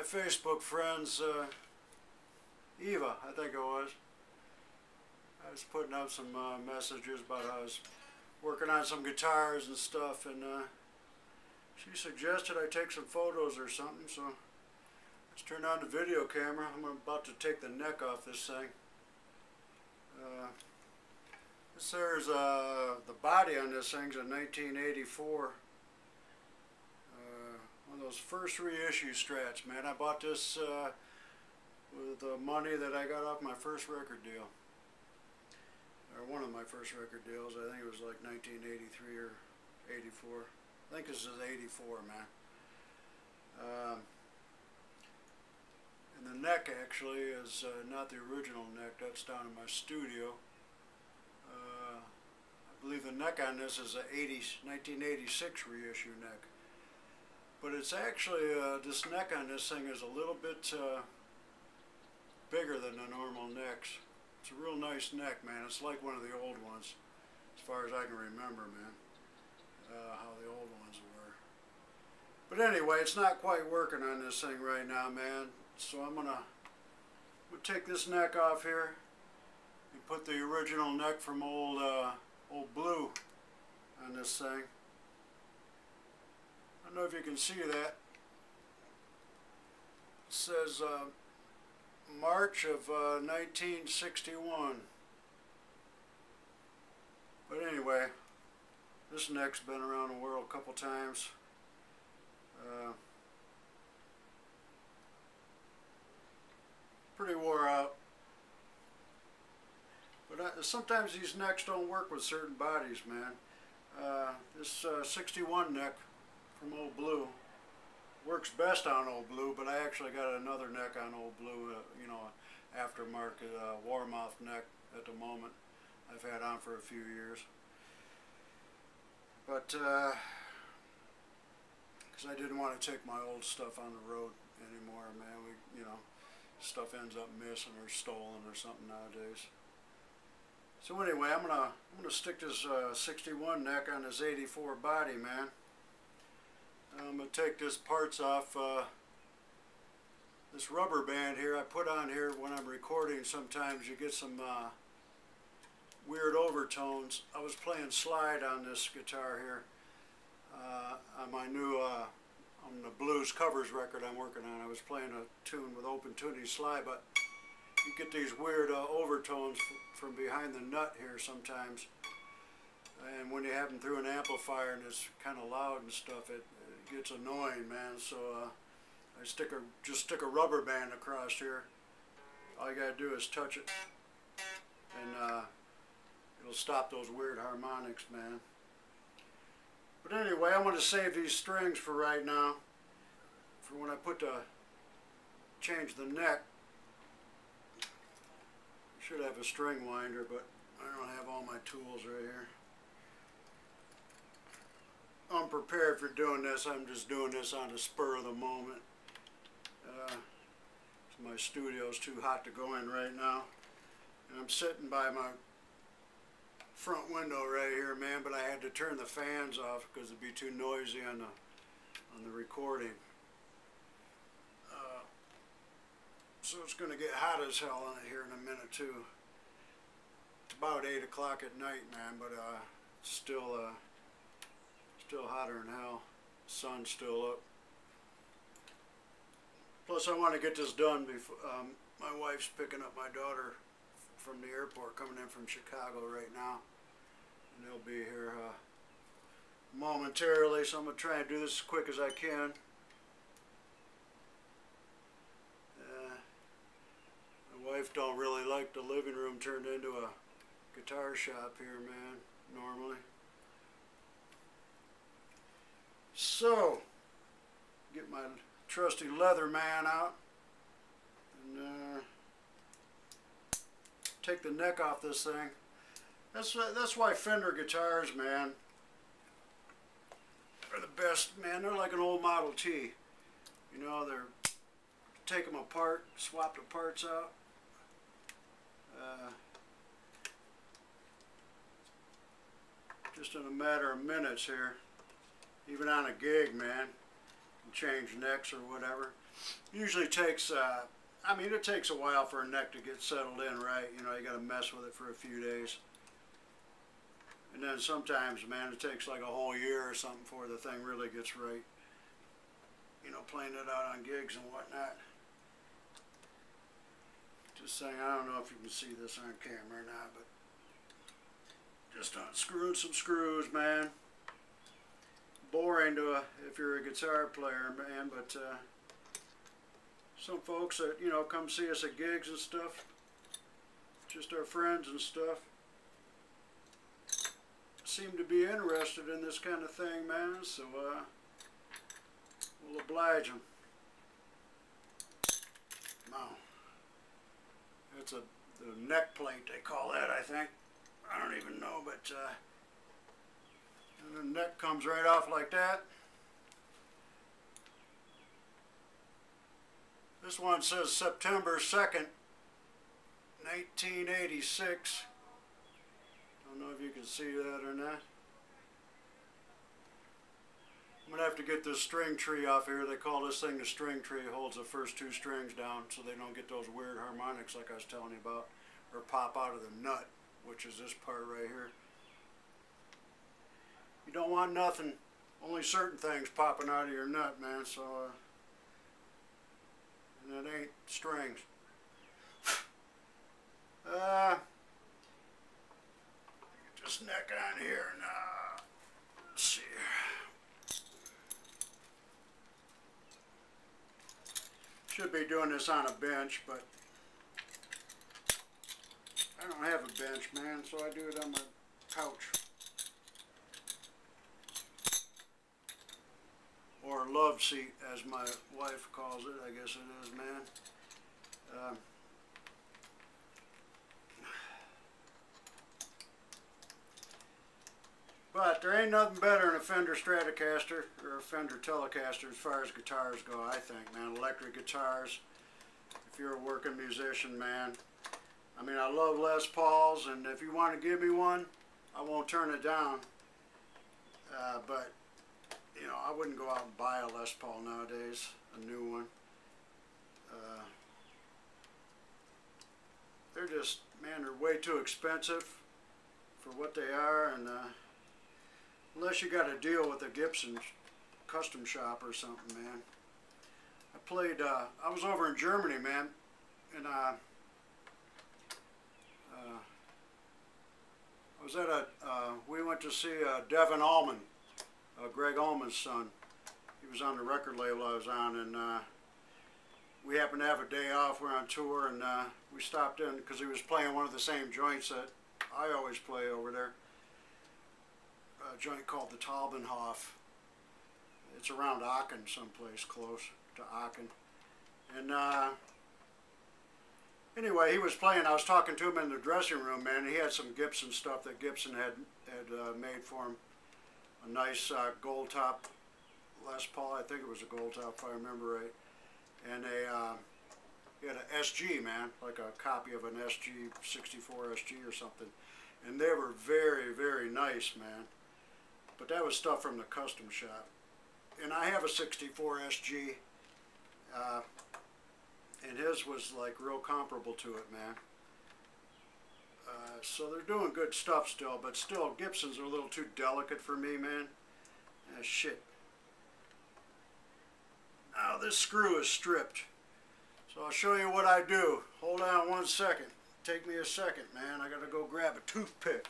my Facebook friends, Eva, I think it was. I was putting out some messages about how I was working on some guitars and stuff, and she suggested I take some photos or something, so let's turn on the video camera. I'm about to take the neck off this thing. This there's the body on this thing's a 1984. One of those first reissue Strats, man. I bought this with the money that I got off my first record deal. Or one of my first record deals. I think it was like 1983 or 84. I think this is 84, man. And the neck actually is not the original neck. That's down in my studio. I believe the neck on this is a 1986 reissue neck. But it's actually, this neck on this thing is a little bit bigger than the normal necks. It's a real nice neck, man. It's like one of the old ones, as far as I can remember, man, how the old ones were. But anyway, it's not quite working on this thing right now, man. So I'm gonna take this neck off here and put the original neck from old Blue on this thing. I don't know if you can see that. It says March of 1961. But anyway, this neck's been around the world a couple times. Pretty wore out. But sometimes these necks don't work with certain bodies, man. This 61 neck from Old Blue works best on Old Blue, but I actually got another neck on Old Blue, you know, aftermarket Warmouth neck at the moment. I've had on for a few years. But because I didn't want to take my old stuff on the road anymore, man. You know, stuff ends up missing or stolen or something nowadays. So anyway, I'm gonna stick this 61 neck on this 84 body, man. I'm going to take this parts off this rubber band here I put on here when I'm recording. Sometimes you get some weird overtones. I was playing slide on this guitar here on my new on the blues covers record I'm working on. I was playing a tune with open tuning slide, but you get these weird overtones from behind the nut here sometimes. And when you have them through an amplifier and it's kind of loud and stuff, it gets annoying, man. So I just stick a rubber band across here. All you gotta do is touch it, and it'll stop those weird harmonics, man. But anyway, I'm gonna save these strings for right now, for when I change the neck. I should have a string winder, but I don't have all my tools right here. I'm prepared for doing this. I'm just doing this on the spur of the moment. My studio's too hot to go in right now. And I'm sitting by my front window right here, man, but I had to turn the fans off because it'd be too noisy on the recording. So it's going to get hot as hell in here in a minute too. It's about 8 o'clock at night, man, but it's still hotter than hell. Sun's still up. Plus I want to get this done before my wife's picking up my daughter from the airport, coming in from Chicago right now, and they'll be here momentarily, so I'm going to try and do this as quick as I can. My wife don't really like the living room turned into a guitar shop here, man, normally. So, get my trusty leather man out and take the neck off this thing. That's why Fender guitars, man, are the best, man. They're like an old Model T. You know, take them apart, swap the parts out. Just in a matter of minutes here. Even on a gig, man, and change necks or whatever. Usually takes, I mean, it takes a while for a neck to get settled in right. You know, you got to mess with it for a few days. And then sometimes, man, it takes like a whole year or something before the thing really gets right. You know, playing it out on gigs and whatnot. Just saying, I don't know if you can see this on camera or not, but just unscrewing some screws, man. Boring if you're a guitar player, man, but some folks that, you know, come see us at gigs and stuff, just our friends and stuff, seem to be interested in this kind of thing, man, so we'll oblige them. Now, that's the neck plate, they call that, I think. I don't even know, but and the neck comes right off like that. This one says September 2nd, 1986. Don't know if you can see that or not. I'm gonna have to get this string tree off here. They call this thing the string tree. It holds the first two strings down so they don't get those weird harmonics like I was telling you about, or pop out of the nut, which is this part right here. You don't want nothing, only certain things popping out of your nut, man, so and it ain't strings. Get this neck on here and let's see here. Should be doing this on a bench, but I don't have a bench, man, so I do it on my couch. Or love seat, as my wife calls it, I guess it is, man. But there ain't nothing better than a Fender Stratocaster or a Fender Telecaster as far as guitars go, I think, man. Electric guitars, if you're a working musician, man. I mean, I love Les Pauls, and if you want to give me one, I won't turn it down. But you know, I wouldn't go out and buy a Les Paul nowadays, a new one. They're just, man, they're way too expensive for what they are, and unless you got to deal with a Gibson custom shop or something, man. I was over in Germany, man, and I was at we went to see Devin Allman. Greg Allman's son. He was on the record label I was on, and we happened to have a day off. We're on tour, and we stopped in because he was playing one of the same joints that I always play over there. A joint called the Taubenhof. It's around Aachen, someplace close to Aachen. And anyway, he was playing. I was talking to him in the dressing room, man. He had some Gibson stuff that Gibson had made for him. A nice gold top Les Paul, I think it was a gold top if I remember right, and he had an SG, man, like a copy of an SG, 64 SG or something, and they were very, very nice, man, but that was stuff from the custom shop, and I have a 64 SG, and his was like real comparable to it, man. So they're doing good stuff still, but still, Gibsons are a little too delicate for me, man. Shit. Now this screw is stripped. So I'll show you what I do. Hold on one second. Take me a second, man. I gotta go grab a toothpick.